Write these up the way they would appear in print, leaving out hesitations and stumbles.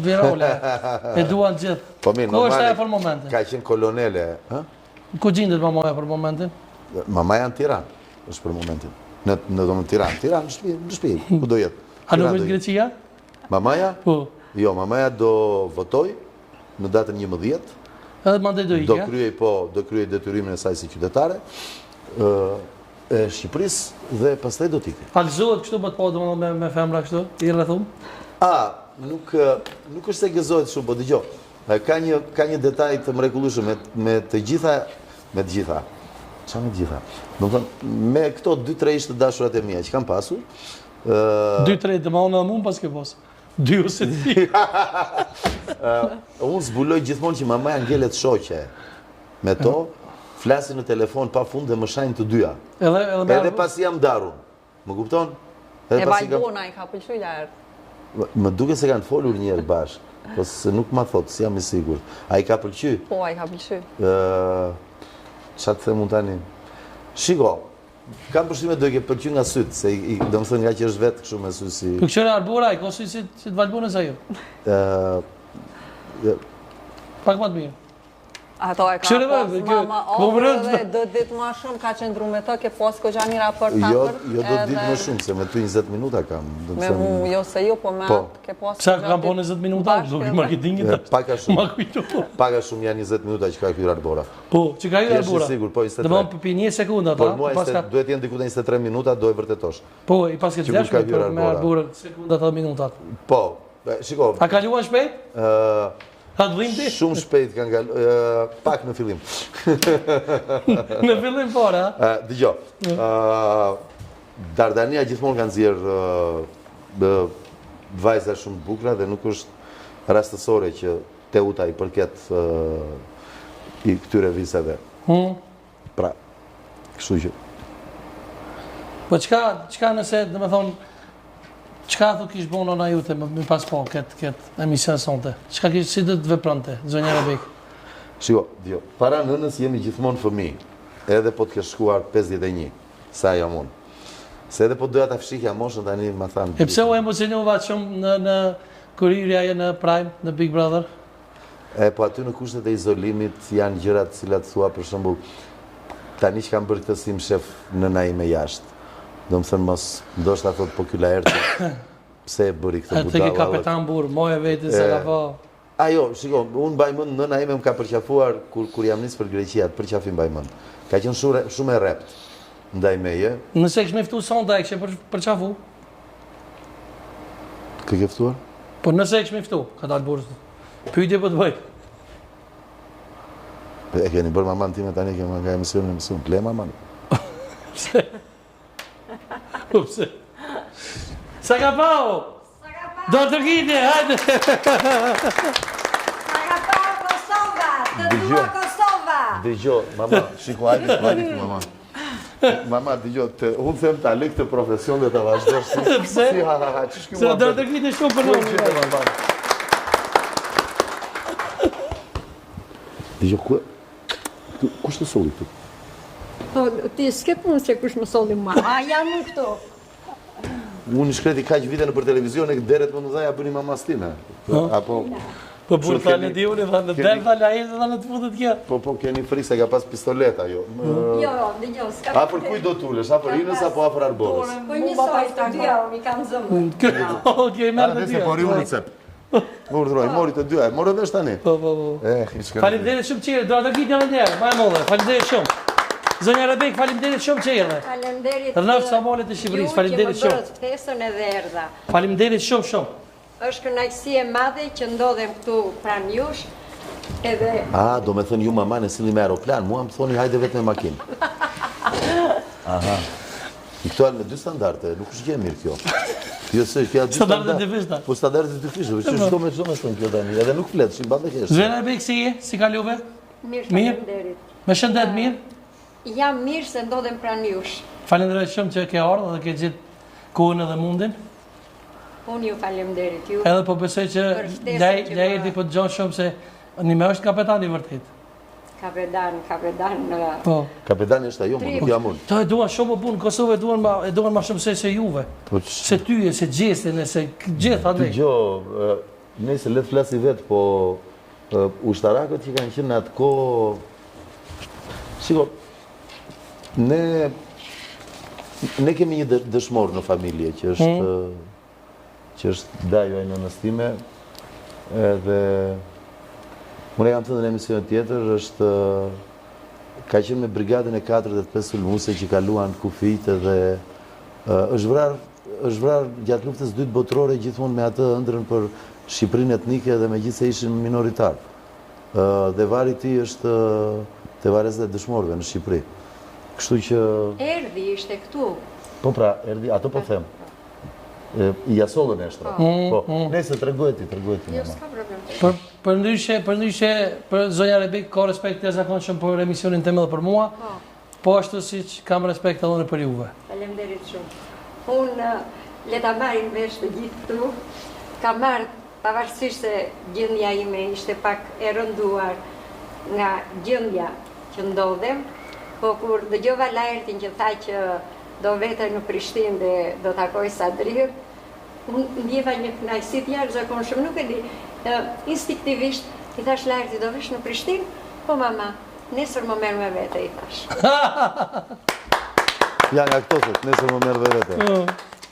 virale. E duan gjithë. Po mirë, Ku është ajo për momentin? Ka qenë kolonele. Ku gjendet mamaja për momentin? Mamaja në Tiranë është për momentin. Në domun Tiranë. Tiranë, në shtëpi, ku do jetë. A nuk është Greqia? Mamaja? Po. Jo, mamaja do votoj në datën 11. Edhe mandej do ikja? Do kryej detyrimin e saj si qytetare e Shqipërisë dhe pastaj do t'ikë. Alzohet kështu më të po domethënë me femra kështu, i rrethum? Nuk është se gëzohet shumë, po dëgjoj. Ka një detaj të mrekullueshëm me të gjitha. Çfarë me të gjitha? Domethënë me këto 2-3 ish të dashurat e mia që kam pasur. 2-3 të më unë pas ke pas. 2 ose 3. Unë zbuloj gjithmonë që mamaja ngelet shoqe me to. Flasin në telefon pa fund dhe më shajnë të dyja. Edhe pasi jam darun. Më kupton? E Valbona i ka pëlqyer lart. Më duke se kanë folur një herë bashkë, po se nuk ma thotë, si jam i sigurt. A i ka pëlqyer? Po, a i ka pëlqyer. Çfarë të them unë tani? Shiko, kam përshtypjen do i ke pëlqyer nga syt, se do më thënë nga që është vetë kështu me sy si. Pëlqyer Arbora, i ka sy si të Valbonës ajo. Pak më të mirë. Ato e ka pas mama ofrë dhe do ditë më shumë ka qëndru me të, ke pas këgja një raport të Jo do ditë më shumë, se me ty 20 minuta kam. Me mu, jo se jo, po me atë ke pas Psa kam po 20 minuta, do i marketingit të paka shumë janë 20 minuta që ka hyrë Arbora. Po, që ka hyrë Arbora. Dhe më për 1 sekunda ta. Por mua duhet jenë diku 23 minuta, do e vërtetosh. Po, i pas këtë gjashme për me Arbora, sekundat dhe minutat. Po, shiko. A kaluan shpejt? Shumë shpejt kanë kalu, pak në fillim. Në fillim fora? Dëgjoj, Dardania gjithmonë kanë nxjerrë vajza shumë të bukura dhe nuk është rastësore që Teuta i përket i këtyre vizave. Pra, kështu që. Po çka nëse, do të thonë, çka thu kish bënë ona jute më pas po këtë emision sonte? Çka kish si do të vepronte zonja Rebek? Shiko, djo, para nënës jemi gjithmonë fëmijë, edhe po të kesh shkuar 51, sa jam unë. Se edhe po doja ta fshihja moshën tani më thanë. E pse u emocionova shumë në kur hiri ajo në Prime, në Big Brother? Po aty në kushtet e izolimit janë gjërat të cilat thua për shembull tani që kam bërë këtë si shef nëna ime jashtë. Do më thënë mos, ndoshta thotë po ky laertë, pse e bëri këtë budalla? Te ke kapetan burr, moje vetë se ka po. Ajo, shiko, unë mbaj mend nëna ime më ka përqafuar kur jam nis për Greqia, përqafim mbaj mend. Ka qenë shumë e rrept ndaj meje. Nëse kish më ftuar sonda e kishe përqafu? Kë ke ftuar? Po nëse kish më ftuar, ka dalë burrë. Pyetje po të bëj. E keni bërë maman time tani që më nga emisionin mësuan, ple maman. Pse? Po pse? Sa ka pao? Do të rgjitje, hajde! Sa ka pao Kosova, të dua Kosova! Dëgjo, mama, shiko, hajde, mama. Mama, dëgjo, unë them ta lë këtë profesion dhe ta vazhdosh si... Pse? Si ha, që shkjo Se do të rgjitje shumë për në. Dëgjo, kush të solli këtu? Ti s'ke punë se kush më solli mua. A jam unë këtu. Unë shkreti kaq vite në për televizion e deret më dhaja bëni mamas time. Apo Po burr tani di unë tha në del tha ai tha në të futet kjo. Po keni frikë se ka pas pistoleta jo. Jo, dëgjoj, s'ka. A për kujt do tulesh? A për Inës apo afër Arborës? Po një soi të dyja, mi kam zëmë. Okej, merr të dyja. Po riu recept. Urdhroj, mori të dyja. Morë vesh tani. Po. Faleminderit shumë çire, do ta gjitni edhe një herë. Më e modhe. Faleminderit shumë. Zonja Rebek, faleminderit shumë që erdhe. Faleminderit. Rrëf Samolet të Shqipërisë, faleminderit shumë. Ju që më bërët ftesën edhe erdha. Faleminderit shumë. Është kënaqësi e madhe që ndodhem këtu pranë jush. Edhe do me thënë ju mama në silli me aeroplan, mua më thoni hajde vetë me makinë. Aha. I këto me 2 standarde, nuk është gjë mirë kjo. Jo se kjo 2 standarde të dyfishta. Po standarde të dyfishta, çdo me thënë kjo tani, edhe nuk flet, si mbante kesh. Zonja Rebek si kalove? mirë, faleminderit. Me shëndet mirë? Jam mirë se ndodhem pranë jush. Falenderoj shumë që ke ardhur dhe ke gjetë kohën edhe mundin. Unë ju faleminderit ju. Edhe po besoj që lejti po dëgjon shumë se Nime është kapetani vërtet. Kapetan. Po. Kapetani është ajo, nuk jam unë. To e duan shumë më punë, Kosovë e duan më shumë se juve. Se tyje, se gjestin, se gjithë atë. Dëgjoj, nëse le të flasi vetë, po ushtarakët që kanë qenë atë kohë, shiko, ne kemi një dëshmor në familje që është Dajo e nënës time, edhe unë jam thënë në emision tjetër, ka qenë me brigadën e 45 sulmuse që kaluan kufijt edhe është vrarë gjatë luftës dytë botërore gjithmonë me atë ëndrrën për Shqipërinë etnike dhe me gjithë se ishin minoritar. Dhe vari i tij është te varezat e dëshmorëve në Shqipëri. Kështu që... Erdi ishte këtu. Po pra, erdi, ato po them. I jasollën e shtra. Po, nëse tregoj ti Jo, s'ka problem. Për ndryshe, për zonja Rebek, ka respekt të zakonshëm për emisionin tëmë dhe për mua, po ashtu siç kam respekt edhe për juve. Faleminderit shumë. Unë le ta marrin vesh të gjithë këtu. Kam marrë, pavarësisht se gjendja ime ishte pak e rënduar nga gjendja që ndodhem, po kur dëgjova Lajrtin që tha që do vete në Prishtinë dhe do takoj Sadrin, unë ndjeva një kënaqësi të jashtëzakonshme, nuk e di. Instinktivisht i thash Lajrtit, do vesh në Prishtinë? Po mama, nesër më merr me vete, i thash. Ja nga këto thot, nesër më merr me vete.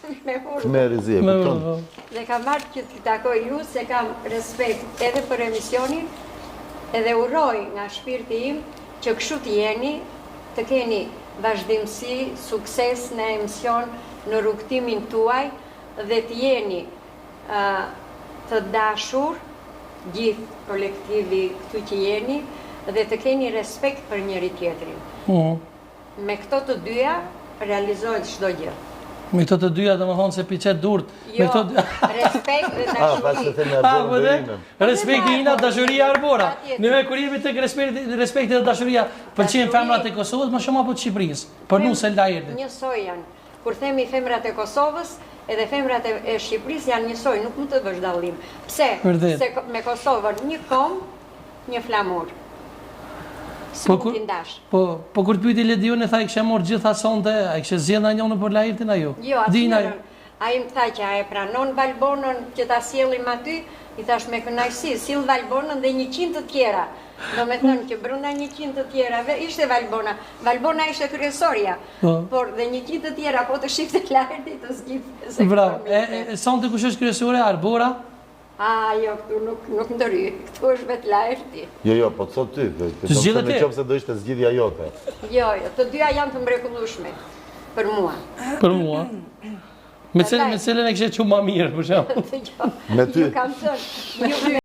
Të merr zi, e kupton? Dhe kam marrë që t'i takoj ju, se kam respekt edhe për emisionin, edhe uroj nga shpirti im që kështu t'jeni, të keni vazhdimsi, sukses në emision, në rrugtimin tuaj, dhe t'jeni të dashur, gjithë kolektivi këtu që jeni, dhe të keni respekt për njëri tjetrin. Me këto të dyja, realizohet çdo gjë. Me këto të dyja dhe më thonë se piqet durt. Jo, respekt dhe dashuri. Respekti ina, dashuria arbora. Nëve kur jemi tek respekti dhe dashuria, pëlqejnë femrat e Kosovës më shumë apo të Shqipërisë? Për nuse Lajrti. Njësoj janë. Kur themi femrat e Kosovës, edhe femrat e Shqipërisë janë njësoj, nuk mund të bësh dallim. Pse? Se me Kosovën një kom, një flamur. Po kur të pyeti Ledion e tha i kisha marrë gjitha sonte, a kishe zgjedhur ndonjë për Lajrtin ajo? Jo, ai më tha që a e pranon Valbonën që ta sjellim aty, i thash me kënaqësi, sill Valbonën dhe 100 të tjera. Do me thënë që brenda 100 të tjerave ishte Valbona. Valbona ishte kryesorja, por dhe 100 të tjera po të shifte Lajrti të zgjidhte. Bravo. Sonte kush është kryesore? Arbora? Jo, këtu nuk ndëry, këtu është vetë Lajrti. Jo, po të thot ty, të zgjidhe ti. Nëse do ishte zgjidhja jote. Jo, të dyja janë të mrekullueshme për mua. Për mua? Me cilën e kishe qenë më mirë, për shembull? Me ty. Ju kam thënë,